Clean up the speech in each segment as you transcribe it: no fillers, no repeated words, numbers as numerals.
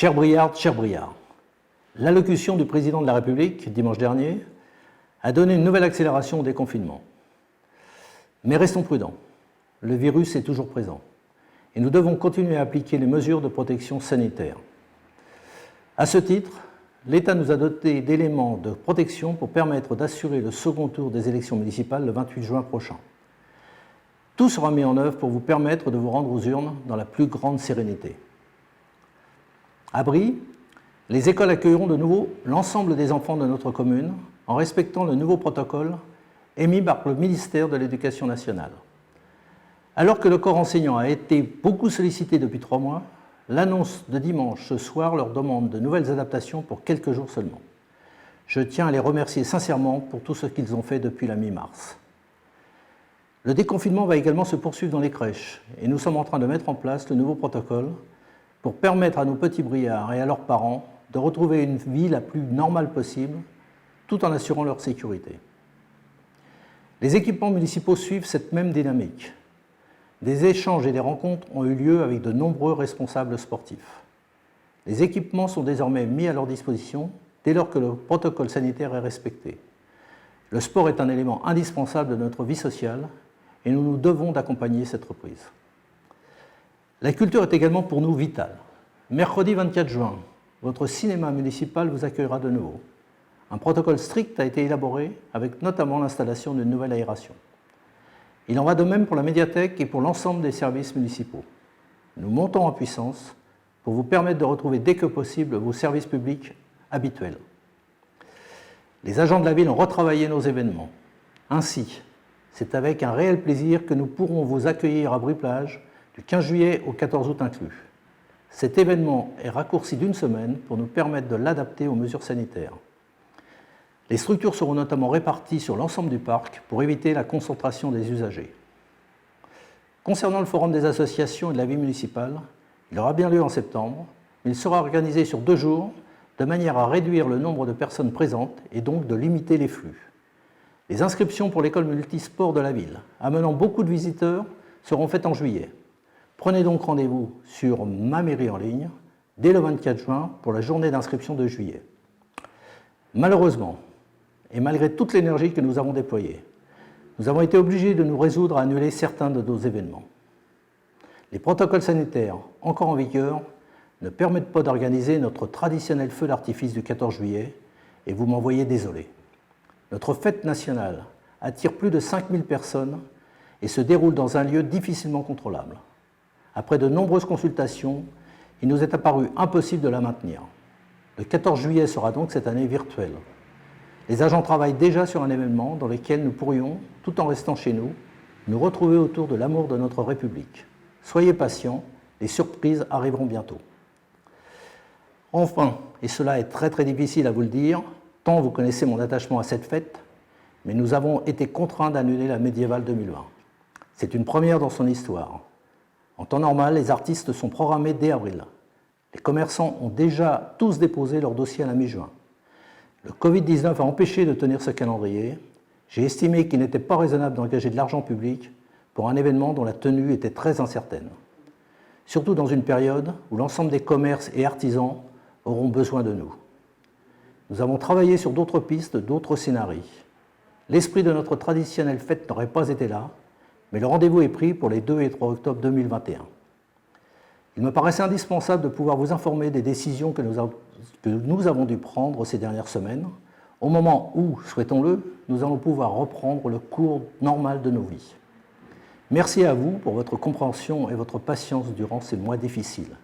Chers Briards, l'allocution du président de la République, dimanche dernier, a donné une nouvelle accélération au déconfinement. Mais restons prudents, le virus est toujours présent et nous devons continuer à appliquer les mesures de protection sanitaire. À ce titre, l'État nous a doté d'éléments de protection pour permettre d'assurer le second tour des élections municipales le 28 juin prochain. Tout sera mis en œuvre pour vous permettre de vous rendre aux urnes dans la plus grande sérénité. À Brie, les écoles accueilleront de nouveau l'ensemble des enfants de notre commune en respectant le nouveau protocole émis par le ministère de l'Éducation nationale. Alors que le corps enseignant a été beaucoup sollicité depuis 3 mois, l'annonce de dimanche ce soir leur demande de nouvelles adaptations pour quelques jours seulement. Je tiens à les remercier sincèrement pour tout ce qu'ils ont fait depuis la mi-mars. Le déconfinement va également se poursuivre dans les crèches et nous sommes en train de mettre en place le nouveau protocole pour permettre à nos petits Briards et à leurs parents de retrouver une vie la plus normale possible tout en assurant leur sécurité. Les équipements municipaux suivent cette même dynamique. Des échanges et des rencontres ont eu lieu avec de nombreux responsables sportifs. Les équipements sont désormais mis à leur disposition dès lors que le protocole sanitaire est respecté. Le sport est un élément indispensable de notre vie sociale et nous nous devons d'accompagner cette reprise. La culture est également pour nous vitale. Mercredi 24 juin, votre cinéma municipal vous accueillera de nouveau. Un protocole strict a été élaboré avec notamment l'installation d'une nouvelle aération. Il en va de même pour la médiathèque et pour l'ensemble des services municipaux. Nous montons en puissance pour vous permettre de retrouver dès que possible vos services publics habituels. Les agents de la ville ont retravaillé nos événements. Ainsi, c'est avec un réel plaisir que nous pourrons vous accueillir à Brie-Plage du 15 juillet au 14 août inclus. Cet événement est raccourci d'1 semaine pour nous permettre de l'adapter aux mesures sanitaires. Les structures seront notamment réparties sur l'ensemble du parc pour éviter la concentration des usagers. Concernant le forum des associations et de la vie municipale, il aura bien lieu en septembre, mais il sera organisé sur 2 jours de manière à réduire le nombre de personnes présentes et donc de limiter les flux. Les inscriptions pour l'école multisport de la ville, amenant beaucoup de visiteurs, seront faites en juillet. Prenez donc rendez-vous sur Ma Mairie en ligne dès le 24 juin pour la journée d'inscription de juillet. Malheureusement, et malgré toute l'énergie que nous avons déployée, nous avons été obligés de nous résoudre à annuler certains de nos événements. Les protocoles sanitaires encore en vigueur ne permettent pas d'organiser notre traditionnel feu d'artifice du 14 juillet et vous m'en voyez désolé. Notre fête nationale attire plus de 5000 personnes et se déroule dans un lieu difficilement contrôlable. Après de nombreuses consultations, il nous est apparu impossible de la maintenir. Le 14 juillet sera donc cette année virtuel. Les agents travaillent déjà sur un événement dans lequel nous pourrions, tout en restant chez nous, nous retrouver autour de l'amour de notre République. Soyez patients, les surprises arriveront bientôt. Enfin, et cela est très difficile à vous le dire, tant vous connaissez mon attachement à cette fête, mais nous avons été contraints d'annuler la Médiévale 2020. C'est une première dans son histoire. En temps normal, les artistes sont programmés dès avril. Les commerçants ont déjà tous déposé leur dossier à la mi-juin. Le Covid-19 a empêché de tenir ce calendrier. J'ai estimé qu'il n'était pas raisonnable d'engager de l'argent public pour un événement dont la tenue était très incertaine. Surtout dans une période où l'ensemble des commerces et artisans auront besoin de nous. Nous avons travaillé sur d'autres pistes, d'autres scénarios. L'esprit de notre traditionnelle fête n'aurait pas été là, mais le rendez-vous est pris pour les 2 et 3 octobre 2021. Il me paraissait indispensable de pouvoir vous informer des décisions que nous avons dû prendre ces dernières semaines, au moment où, souhaitons-le, nous allons pouvoir reprendre le cours normal de nos vies. Merci à vous pour votre compréhension et votre patience durant ces mois difficiles.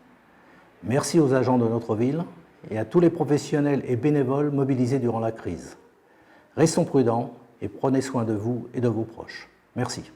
Merci aux agents de notre ville et à tous les professionnels et bénévoles mobilisés durant la crise. Restons prudents et prenez soin de vous et de vos proches. Merci.